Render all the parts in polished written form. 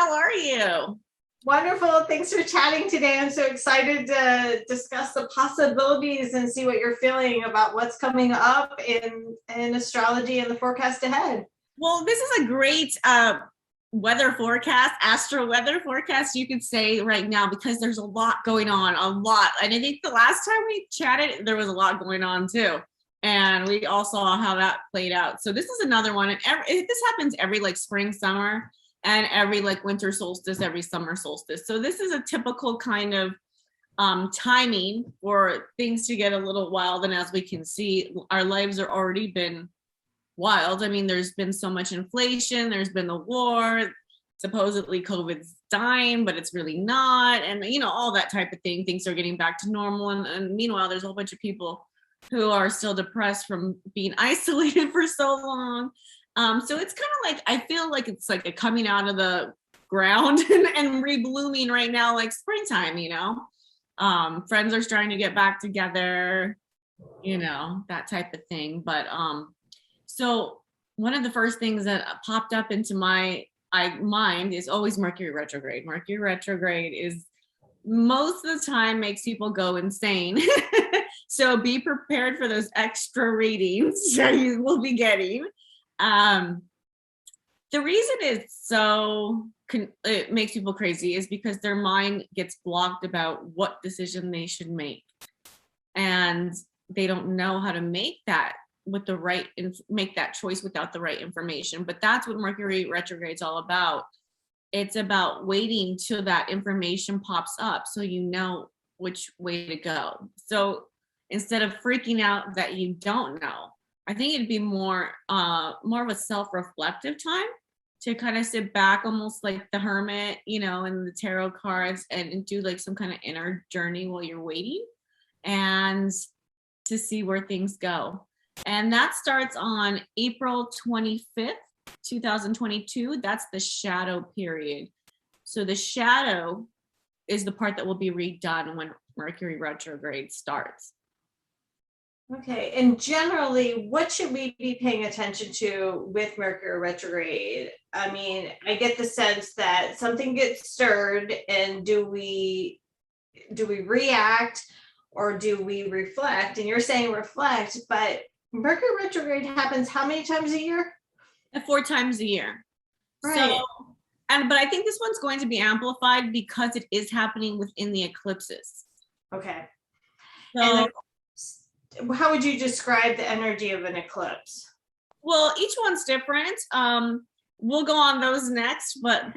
How are you? Wonderful. Thanks for chatting today. I'm so excited to discuss the possibilities and see what you're feeling about what's coming up in astrology and the forecast ahead. Well, this is a great weather forecast, astro weather forecast, you could say right now, because there's a lot going on, a lot. And I think the last time we chatted, there was a lot going on too. And we all saw how that played out. So this is another one. And this happens every like spring, summer, and every like winter solstice, every summer solstice. So this is a typical kind of timing for things to get a little wild. And as we can see, our lives are already been wild. I mean, there's been so much inflation, there's been the war, supposedly COVID's dying, but it's really not. And, you know, all that type of thing. Things are getting back to normal. And meanwhile, there's a whole bunch of people who are still depressed from being isolated for so long. So it's kind of like, I feel like it's like a coming out of the ground and reblooming right now, like springtime, you know. Friends are starting to get back together, you know, that type of thing. But so one of the first things that popped up into my mind is always Mercury retrograde. Mercury retrograde is most of the time makes people go insane. So be prepared for those extra readings that you will be getting. The reason it makes people crazy is because their mind gets blocked about what decision they should make. And they don't know how to make that make that choice without the right information. But that's what Mercury retrograde is all about. It's about waiting till that information pops up so you know which way to go. So instead of freaking out that you don't know, I think it'd be more of a self-reflective time to kind of sit back, almost like the hermit, you know, and the tarot cards, and do like some kind of inner journey while you're waiting, and to see where things go. And that starts on April 25th, 2022. That's the shadow period. So the shadow is the part that will be redone when Mercury retrograde starts. Okay, and generally, what should we be paying attention to with Mercury retrograde? I mean, I get the sense that something gets stirred, and do we react or do we reflect? And you're saying reflect, but Mercury retrograde happens how many times a year? 4 times a year. Right. So, but I think this one's going to be amplified because it is happening within the eclipses. Okay. So, and how would you describe the energy of an eclipse? Well, each one's different. We'll go on those next, but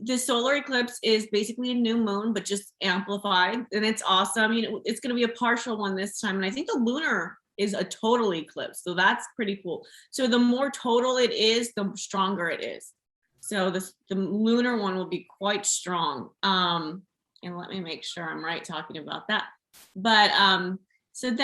the solar eclipse is basically a new moon, but just amplified, and it's awesome. You know, it's going to be a partial one this time, and I think the lunar is a total eclipse, so that's pretty cool. So the more total it is, the stronger it is. So the lunar one will be quite strong. And let me make sure I'm right talking about that. But so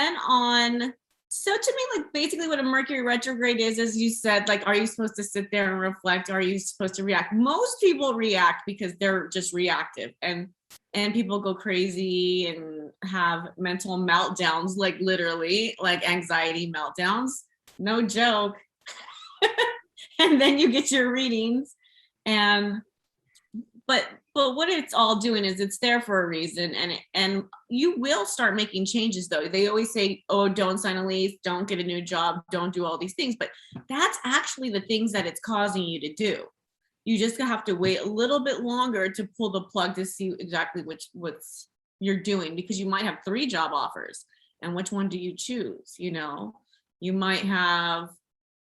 to me, like basically what a Mercury retrograde is, as you said, like, are you supposed to sit there and reflect? Are you supposed to react? Most people react because they're just reactive, and people go crazy and have mental meltdowns, like literally like anxiety meltdowns, no joke. And then you get your readings, but what it's all doing is it's there for a reason, and you will start making changes. Though they always say, oh, don't sign a lease, don't get a new job, don't do all these things, but that's actually the things that it's causing you to do. You just have to wait a little bit longer to pull the plug to see exactly what's you're doing, because you might have 3 job offers, and which one do you choose? You know, you might have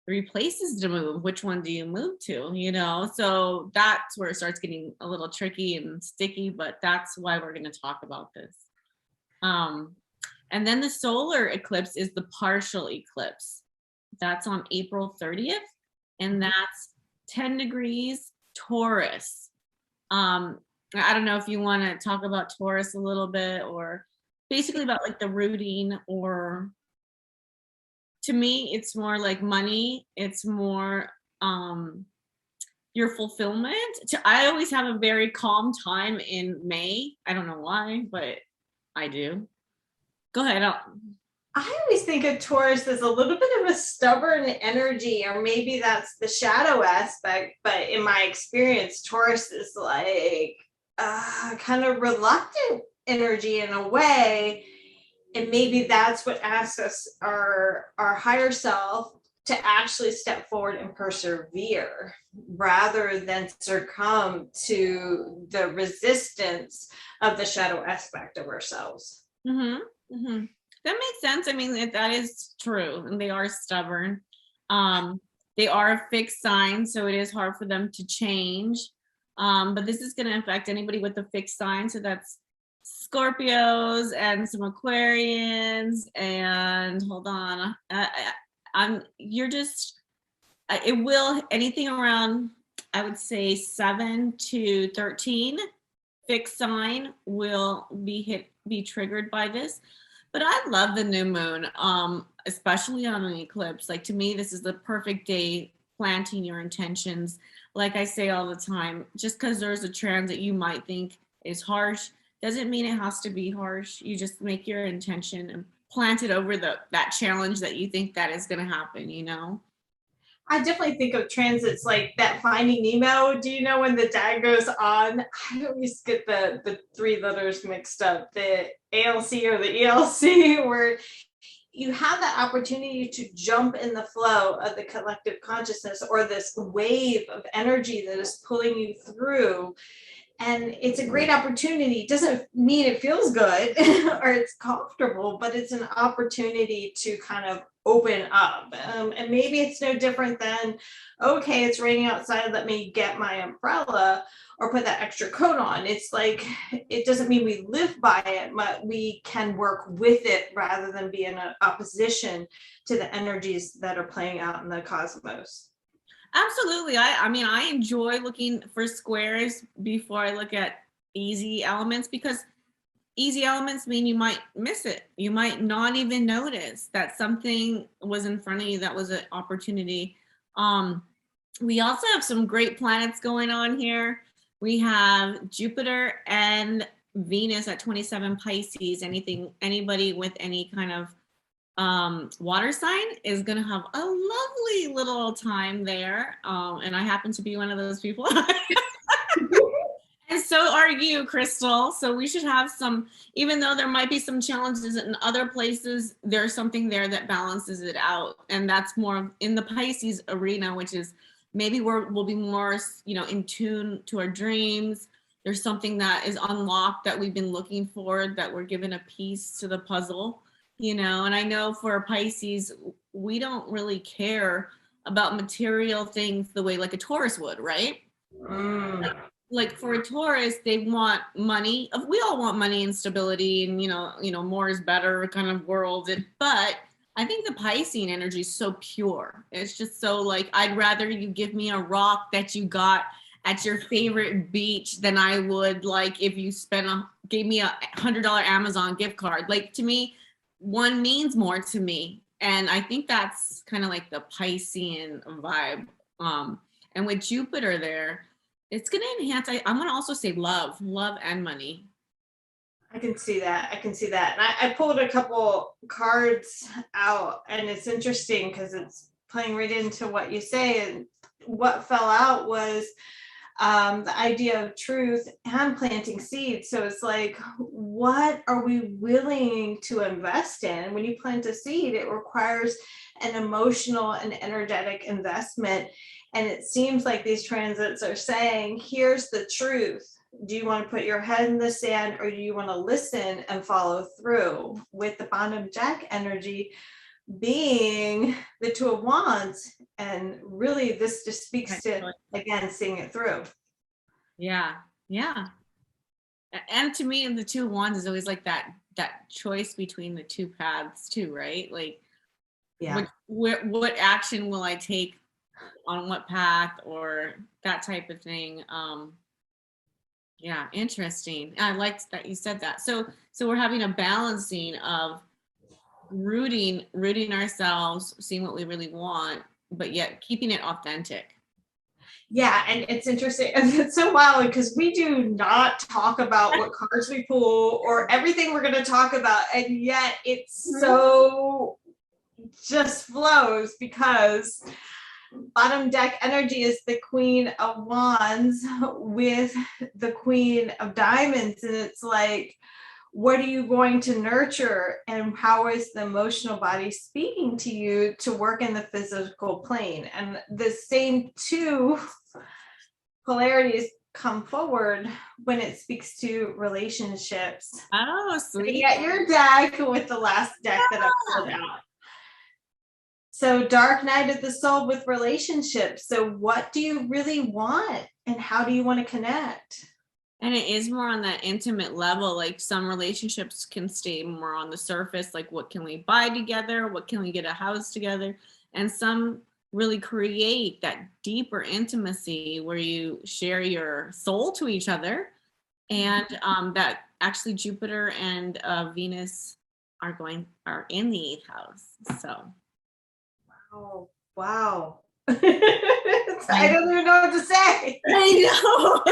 3 places to move. Which one do you move to? You know, so that's where it starts getting a little tricky and sticky, but that's why we're going to talk about this. And then the solar eclipse is the partial eclipse. That's on April 30th, and that's 10 degrees Taurus. I don't know if you want to talk about Taurus a little bit, or basically about like the rooting, or to me, it's more like money. It's more your fulfillment. I always have a very calm time in May. I don't know why, but I do. Go ahead. I always think of Taurus as a little bit of a stubborn energy, or maybe that's the shadow aspect. But in my experience, Taurus is like kind of reluctant energy in a way. And maybe that's what asks us, our higher self, to actually step forward and persevere rather than succumb to the resistance of the shadow aspect of ourselves. Mm-hmm. Mm-hmm. That makes sense. I mean, that is true, and they are stubborn. They are a fixed sign, so it is hard for them to change. But this is going to affect anybody with a fixed sign. So that's Scorpios and some Aquarians. And hold on, you're just. It will anything around, I would say 7 to 13 fixed sign will be triggered by this. But I love the new moon, especially on an eclipse. Like, to me, this is the perfect day planting your intentions. Like I say all the time, just because there's a transit you might think is harsh doesn't mean it has to be harsh. You just make your intention and plant it over that challenge that you think that is going to happen, you know? I definitely think of transits like that Finding Nemo. Do you know when the dad goes on? I always get the three letters mixed up, the ALC or the ELC, where you have that opportunity to jump in the flow of the collective consciousness, or this wave of energy that is pulling you through. And it's a great opportunity. It doesn't mean it feels good or it's comfortable, but it's an opportunity to kind of open up. And maybe it's no different than, okay, it's raining outside, let me get my umbrella or put that extra coat on. It's like, it doesn't mean we live by it, but we can work with it rather than be in opposition to the energies that are playing out in the cosmos. Absolutely. I mean, I enjoy looking for squares before I look at easy elements, because easy elements mean you might miss it. You might not even notice that something was in front of you that was an opportunity. We also have some great planets going on here. We have Jupiter and Venus at 27 Pisces. Anybody with any kind of water sign is going to have a lovely little time there. And I happen to be one of those people. And so are you, Crystal. So we should have some, even though there might be some challenges in other places, there's something there that balances it out. And that's more in the Pisces arena, which is maybe we'll be more, in tune to our dreams. There's something that is unlocked that we've been looking for, that we're given a piece to the puzzle, and I know for Pisces, we don't really care about material things the way like a Taurus would, right? Like for a Taurus, they want money. We all want money and stability, and more is better kind of world. But I think the Piscean energy is so pure. It's just so like, I'd rather you give me a rock that you got at your favorite beach than I would like if you gave me $100 Amazon gift card. Like, to me, one means more to me. And I think that's kind of like the Piscean vibe. And with Jupiter there, it's going to enhance, I'm going to also say love and money. I can see that. And I pulled a couple cards out, and it's interesting because it's playing right into what you say. And what fell out was the idea of truth and planting seeds. So it's like, what are we willing to invest in? When you plant a seed, it requires an emotional and energetic investment. And it seems like these transits are saying, here's the truth. Do you want to put your head in the sand, or do you want to listen and follow through? With the bottom jack energy being the Two of Wands, and really this just speaks to, again, seeing it through. Yeah. And to me, the Two of Wands is always like that choice between the two paths too, right? Like, yeah, what action will I take on what path, or that type of thing. Yeah, interesting. I liked that you said that. So we're having a balancing of rooting ourselves, seeing what we really want, but yet keeping it authentic. Yeah, and it's interesting. And it's so wild because we do not talk about what cards we pull or everything we're going to talk about. And yet it's so just flows because bottom deck energy is the Queen of Wands with the Queen of Diamonds. And it's like, what are you going to nurture, and how is the emotional body speaking to you to work in the physical plane? And the same two polarities come forward when it speaks to relationships. Oh, sweet. Get your deck with the last deck that I pulled out. So dark night of the soul with relationships. So what do you really want, and how do you want to connect? And it is more on that intimate level. Like some relationships can stay more on the surface, like what can we buy together? What can we get a house together? And some really create that deeper intimacy where you share your soul to each other. And that actually Jupiter and Venus are in the 8th house. So Oh, wow. I don't even know what to say. I know.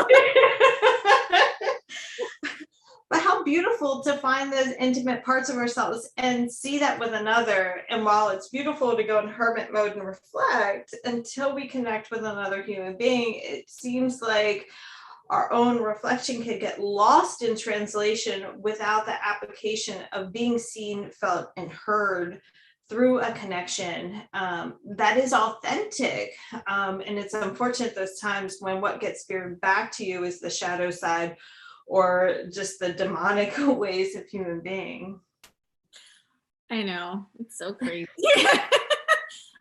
But how beautiful to find those intimate parts of ourselves and see that with another. And while it's beautiful to go in hermit mode and reflect, until we connect with another human being, it seems like our own reflection can get lost in translation without the application of being seen, felt, and heard through a connection that is authentic. And it's unfortunate those times when what gets speared back to you is the shadow side or just the demonic ways of human being. I know, it's so crazy.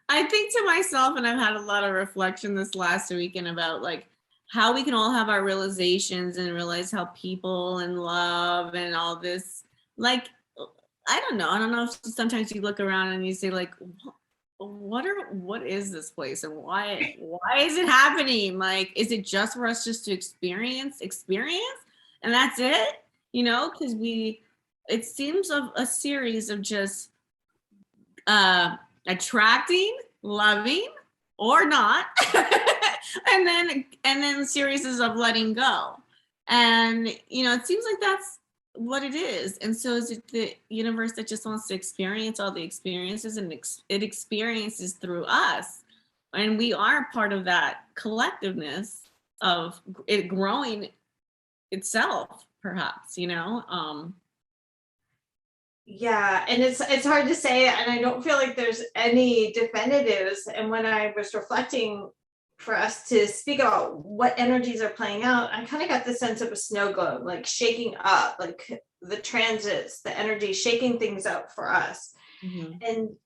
I think to myself, and I've had a lot of reflection this last weekend about like how we can all have our realizations and realize how people and love and all this, like, I don't know if sometimes you look around and you say like, what is this place, and why is it happening? Like, is it just for us just to experience and that's it, because it seems of a series of just attracting, loving, or not, and then series of letting go. And it seems like that's what it is. And so is it the universe that just wants to experience all the experiences, and it experiences through us, and we are part of that collectiveness of it growing itself, perhaps. Yeah, and it's hard to say, and I don't feel like there's any definitives. And when I was reflecting for us to speak about what energies are playing out, I kind of got the sense of a snow globe, like shaking up, like the transits, the energy shaking things up for us. Mm-hmm. And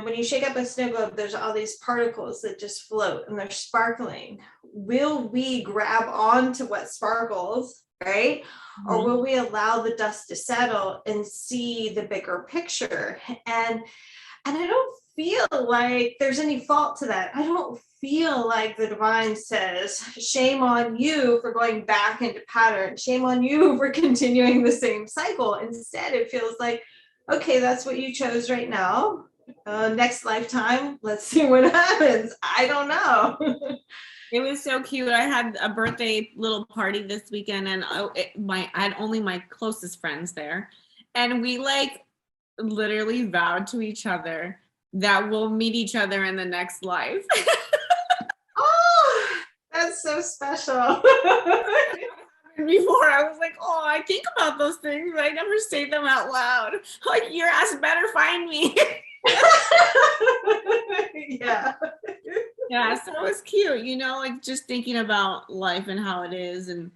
when you shake up a snow globe, there's all these particles that just float and they're sparkling. Will we grab on to what sparkles, right? Mm-hmm. Or will we allow the dust to settle and see the bigger picture? And I don't feel like there's any fault to that. I don't feel like the divine says, shame on you for going back into pattern. Shame on you for continuing the same cycle. Instead, it feels like, okay, that's what you chose right now. Next lifetime, let's see what happens. I don't know. It was so cute. I had a birthday little party this weekend, and I had only my closest friends there. And we literally vowed to each other that we'll meet each other in the next life. Oh, that's so special. Before I was like, oh, I think about those things, but I never say them out loud. Like, your ass better find me. Yeah. Yeah, so it was cute, like just thinking about life and how it is. And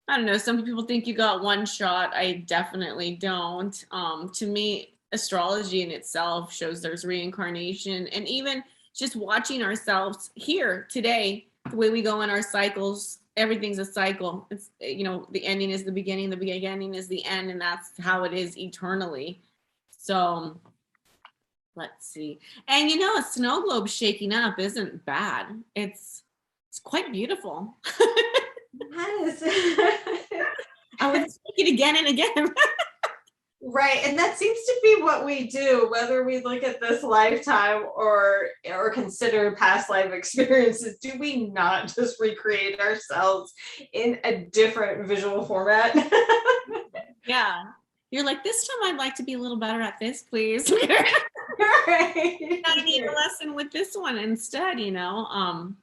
I don't know, some people think you got one shot. I definitely don't. To me, astrology in itself shows there's reincarnation, and even just watching ourselves here today, the way we go in our cycles, everything's a cycle. It's, the ending is the beginning is the end, and that's how it is eternally. So let's see. And a snow globe shaking up isn't bad. It's quite beautiful. Yes. I would speak it again and again. Right. And that seems to be what we do, whether we look at this lifetime or consider past life experiences. Do we not just recreate ourselves in a different visual format? Yeah. You're like, this time I'd like to be a little better at this, please. Right. I need a lesson with this one instead, you know.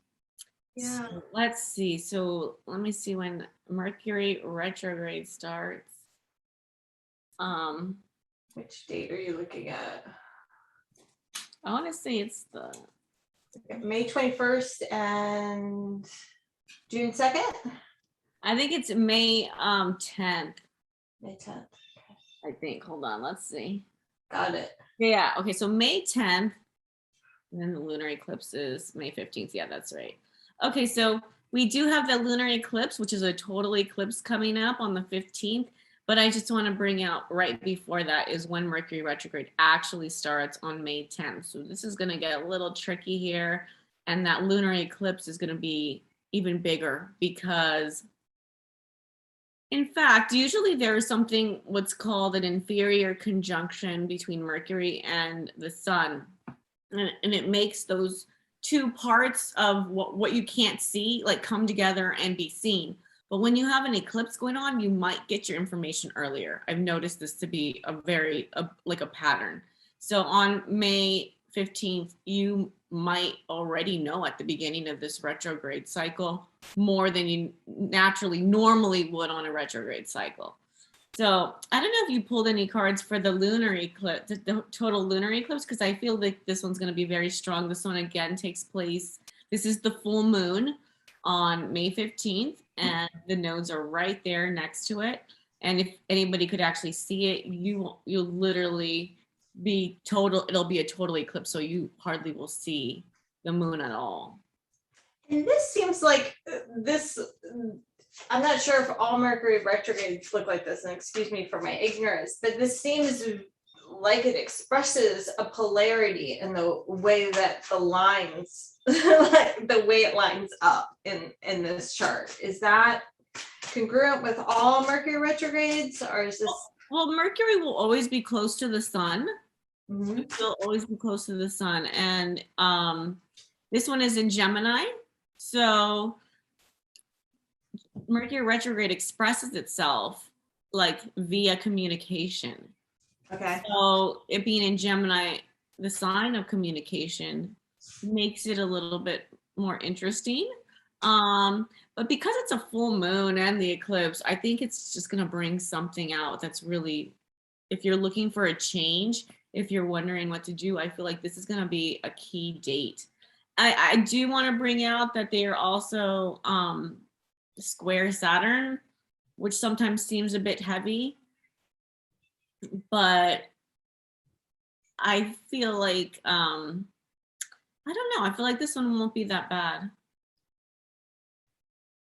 Yeah. So let's see. So let me see when Mercury retrograde starts. Which date are you looking at? I want to say it's the May 21st and June 2nd? I think it's May 10th. May 10th. I think. Hold on, let's see. Got it. Yeah, okay, so May 10th, and then the lunar eclipse is May 15th. Yeah, that's right. Okay, so we do have the lunar eclipse, which is a total eclipse coming up on the 15th. But I just want to bring out right before that is when Mercury retrograde actually starts on May 10th. So this is going to get a little tricky here. And that lunar eclipse is going to be even bigger because, in fact, usually there is something what's called an inferior conjunction between Mercury and the sun. And it makes those two parts of what you can't see like come together and be seen. But when you have an eclipse going on, you might get your information earlier. I've noticed this to be like a pattern. So on May 15th, you might already know at the beginning of this retrograde cycle more than you normally would on a retrograde cycle. So I don't know if you pulled any cards for the lunar eclipse, the total lunar eclipse, because I feel like this one's going to be very strong. This one again takes place. This is the full moon on May 15th, and the nodes are right there next to it. And if anybody could actually see it, you'll literally be total. It'll be a total eclipse, so you hardly will see the moon at all. And this seems like this. I'm not sure if all Mercury retrogrades look like this, and excuse me for my ignorance, but this seems like it expresses a polarity in the way that the lines, like the way it lines up in this chart. Is that congruent with all Mercury retrogrades, or is this? Well, Mercury will always be close to the sun. Mm-hmm. It will always be close to the sun, and this one is in Gemini, so Mercury retrograde expresses itself like via communication. Okay. So it being in Gemini, the sign of communication, makes it a little bit more interesting. But because it's a full moon and the eclipse, I think it's just going to bring something out that's really, if you're looking for a change, if you're wondering what to do, I feel like this is going to be a key date. I do want to bring out that they are also square Saturn, which sometimes seems a bit heavy, but I feel like I don't know. I feel like this one won't be that bad.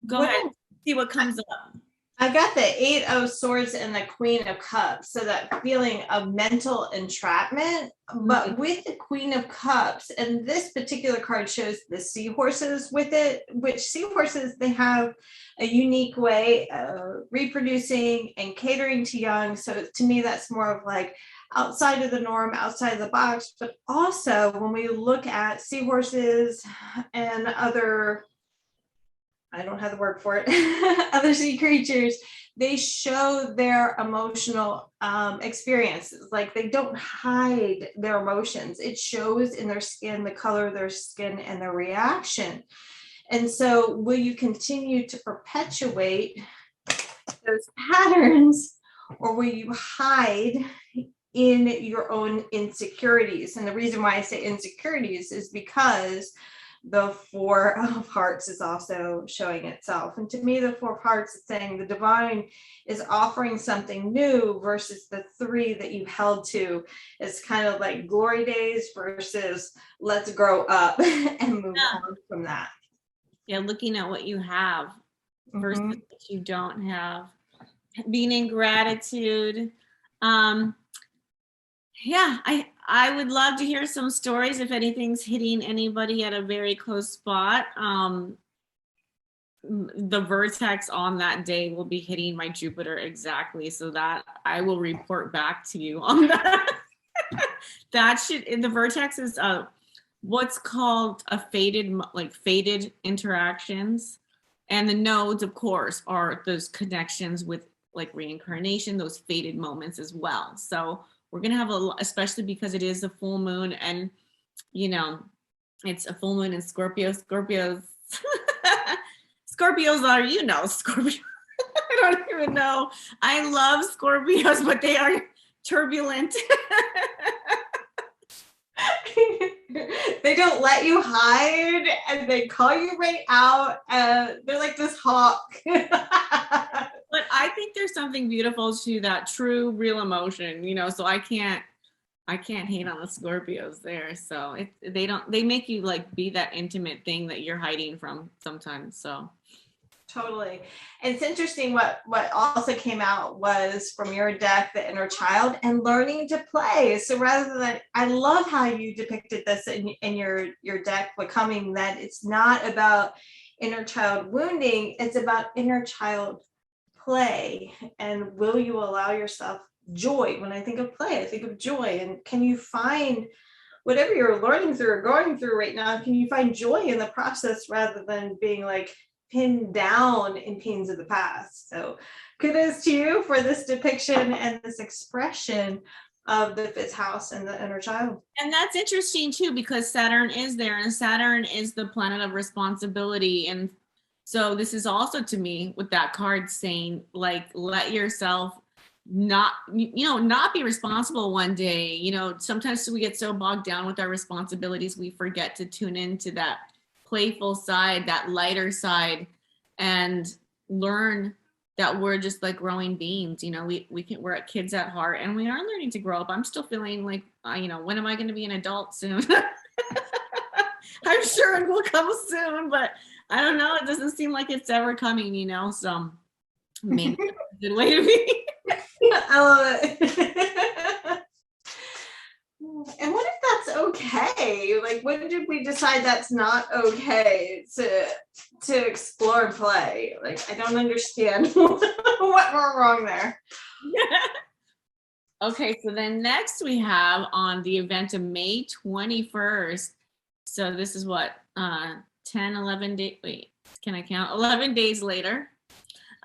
Go ahead, see what comes up. I got the 8 of Swords and the Queen of Cups, so that feeling of mental entrapment. But with the Queen of Cups, and this particular card shows the seahorses with it, which seahorses, they have a unique way of reproducing and catering to young. So to me, that's more of like outside of the norm, outside of the box. But also when we look at seahorses and other, I don't have the word for it, other sea creatures, they show their emotional experiences. Like they don't hide their emotions. It shows in their skin, the color of their skin and their reaction. And so will you continue to perpetuate those patterns, or will you hide in your own insecurities? And the reason why I say insecurities is because the 4 of Hearts is also showing itself. And to me, the 4 of Hearts is saying the divine is offering something new versus the 3 that you held to. It's kind of like glory days versus let's grow up and move on from that. Yeah, looking at what you have versus what you don't have. Being in gratitude. Yeah, I would love to hear some stories if anything's hitting anybody at a very close spot. the vertex on that day will be hitting my Jupiter exactly, so that I will report back to you on that. That should, the vertex is what's called a fated interactions, and the nodes, of course, are those connections with like reincarnation, those fated moments as well. So we're gonna have especially because it is a full moon, and you know, it's a full moon in Scorpio. Scorpios are, Scorpio. I don't even know. I love Scorpios, but they are turbulent. They don't let you hide, and they call you right out. They're like this hawk. But I think there's something beautiful to that true, real emotion, so I can't hate on the Scorpios there. So they make you like be that intimate thing that you're hiding from sometimes. So totally. And it's interesting what also came out was from your deck, the inner child and learning to play. So rather than, I love how you depicted this in your deck, becoming that it's not about inner child wounding, it's about inner child play. And will you allow yourself joy? When I think of play, I think of joy. And can you find whatever you're learning through or going through right now, can you find joy in the process rather than being like pinned down in pains of the past? So kudos to you for this depiction and this expression of the fifth house and the inner child. And that's interesting too, because Saturn is there, and Saturn is the planet of responsibility. And so this is also, to me, with that card saying, like, let yourself not be responsible one day. Sometimes we get so bogged down with our responsibilities, we forget to tune into that playful side, that lighter side, and learn that we're just like growing beings. We're kids at heart, and we are learning to grow up. I'm still feeling like, when am I going to be an adult soon? I'm sure it will come soon, but I don't know. It doesn't seem like it's ever coming, so maybe that's a good way to be. I love it. And what if that's okay? Like, when did we decide that's not okay to explore and play? Like, I don't understand what went wrong there. Okay, so then next we have on the event of May 21st. So this is what, 11 days, wait, can I count? 11 days later.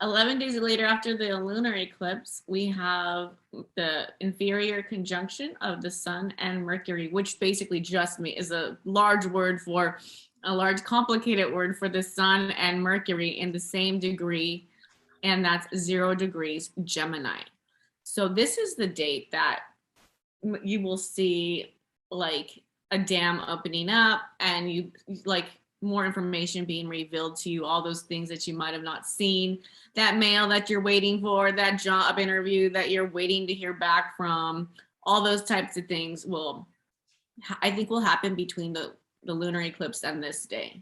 11 days later, after the lunar eclipse, we have the inferior conjunction of the Sun and Mercury, which basically is a large complicated word for the Sun and Mercury in the same degree, and that's 0 degrees Gemini. So this is the date that you will see like a dam opening up, and you like more information being revealed to you, all those things that you might have not seen, that mail that you're waiting for, that job interview that you're waiting to hear back from, all those types of things I think will happen between the lunar eclipse and this day.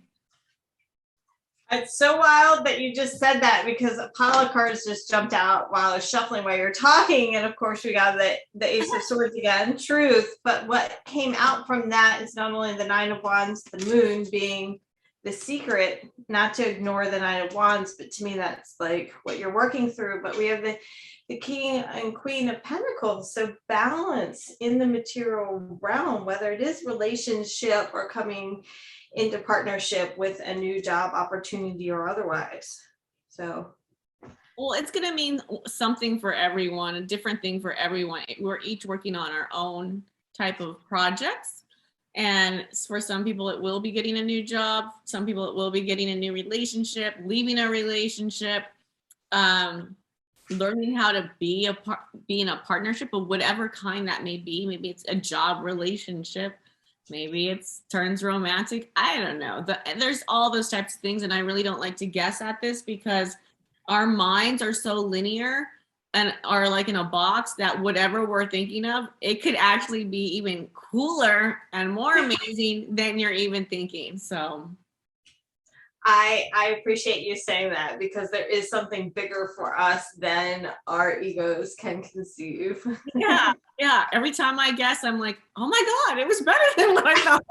It's so wild that you just said that, because Apollo cards just jumped out while I was shuffling while you're talking. And of course we got the Ace of Swords again, truth. But what came out from that is not only the Nine of Wands, the moon being the secret, not to ignore the Nine of Wands, but to me that's like what you're working through. But we have the King and Queen of Pentacles. So balance in the material realm, whether it is relationship or coming into partnership with a new job opportunity or otherwise. So, well, it's going to mean something for everyone, a different thing for everyone. We're each working on our own type of projects. And for some people, it will be getting a new job. Some people, it will be getting a new relationship, leaving a relationship, learning how to be in a partnership of whatever kind that may be. Maybe it's a job relationship. Maybe it turns romantic. I don't know. There's all those types of things. And I really don't like to guess at this, because our minds are so linear and are like in a box that whatever we're thinking of, it could actually be even cooler and more amazing than you're even thinking. So I appreciate you saying that, because there is something bigger for us than our egos can conceive. Yeah. Every time I guess, I'm like, oh my God, it was better than what I thought.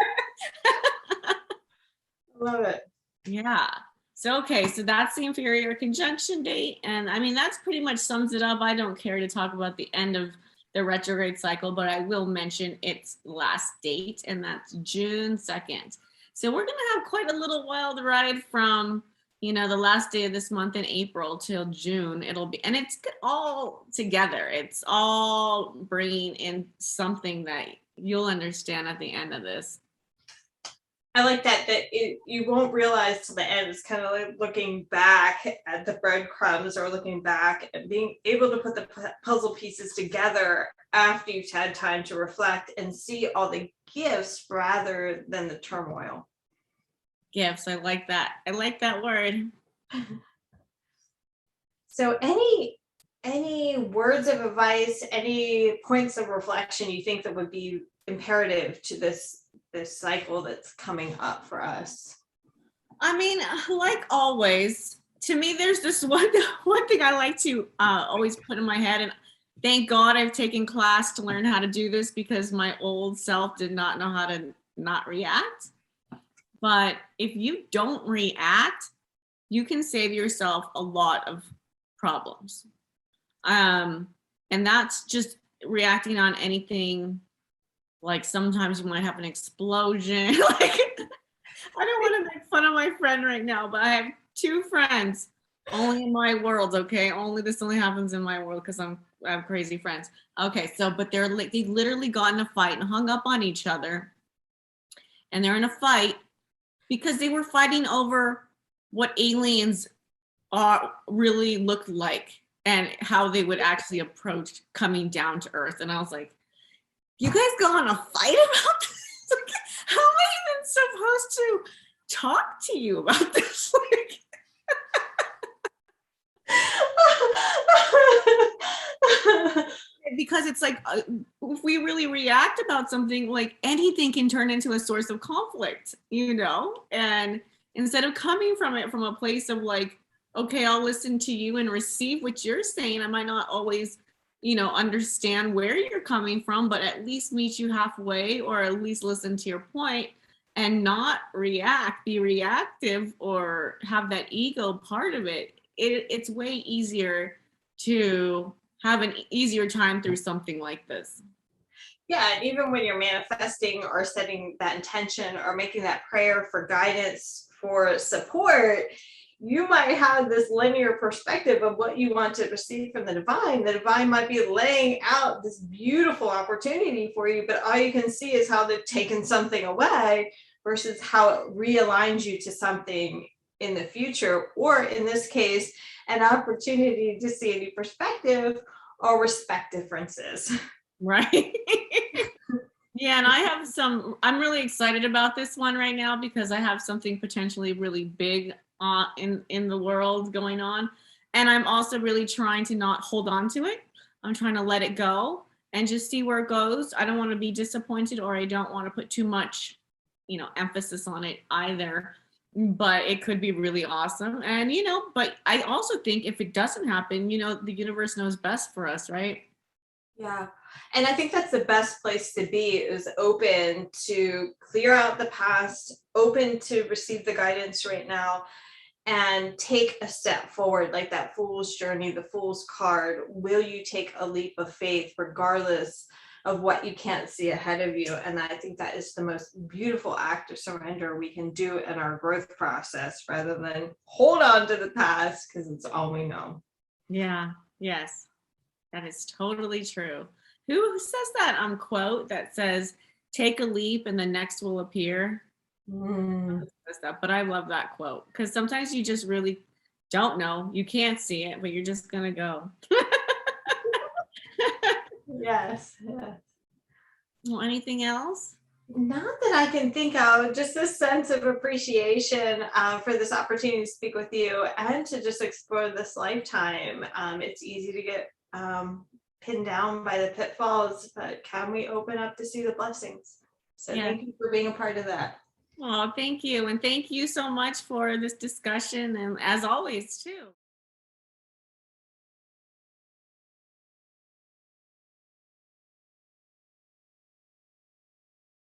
Love it. Yeah. So, okay, so that's the inferior conjunction date. And I mean, that's pretty much sums it up. I don't care to talk about the end of the retrograde cycle, but I will mention its last date, and that's June 2nd. So we're going to have quite a little wild ride from, the last day of this month in April till June. It'll be, and it's all together. It's all bringing in something that you'll understand at the end of this. I like that you won't realize till the end. It's kind of like looking back at the breadcrumbs, or looking back and being able to put the puzzle pieces together after you've had time to reflect and see all the gifts rather than the turmoil. Gifts. I like that. I like that word. So any words of advice, any points of reflection you think that would be imperative to this cycle that's coming up for us? I mean, like always, to me, there's this one thing I like to always put in my head, and thank God I've taken class to learn how to do this, because my old self did not know how to not react. But if you don't react, you can save yourself a lot of problems. And that's just reacting on anything. Like sometimes you might have an explosion. Like, I don't want to make fun of my friend right now, but I have 2 friends only in my world. Okay. This only happens in my world because I have crazy friends. Okay. So, but they literally got in a fight and hung up on each other. And they're in a fight because they were fighting over what aliens really looked like and how they would actually approach coming down to Earth. And I was like, you guys got in a fight about this? Like, how am I even supposed to talk to you about this? Like, because it's like, if we really react about something, like anything can turn into a source of conflict, and instead of coming from it from a place of like, okay, I'll listen to you and receive what you're saying. I might not always understand where you're coming from, but at least meet you halfway, or at least listen to your point and not be reactive, or have that ego part of it. It's way easier to have an easier time through something like this. Yeah, and even when you're manifesting or setting that intention or making that prayer for guidance, for support, you might have this linear perspective of what you want to receive from the divine. The divine might be laying out this beautiful opportunity for you, but all you can see is how they've taken something away versus how it realigns you to something in the future, or in this case, an opportunity to see a new perspective or respect differences. Right. Yeah, and I'm really excited about this one right now, because I have something potentially really big in the world going on. And I'm also really trying to not hold on to it. I'm trying to let it go and just see where it goes. I don't want to be disappointed, or I don't want to put too much, emphasis on it either. But it could be really awesome. And, but I also think if it doesn't happen, the universe knows best for us, right? Yeah. And I think that's the best place to be, is open to clear out the past, open to receive the guidance right now, and take a step forward, like that fool's journey, the fool's card. Will you take a leap of faith regardless of what you can't see ahead of you? And I think that is the most beautiful act of surrender we can do in our growth process, rather than hold on to the past because it's all we know. Yeah. Yes. That is totally true. Who says that quote that says, take a leap and the next will appear? But I love that quote, because sometimes you just really don't know. You can't see it, but you're just going to go. Yes. Yes. Well, anything else? Not that I can think of, just this sense of appreciation for this opportunity to speak with you and to just explore this lifetime. It's easy to get pinned down by the pitfalls, but can we open up to see the blessings? So Thank you for being a part of that. Oh, thank you. And thank you so much for this discussion. And as always, too.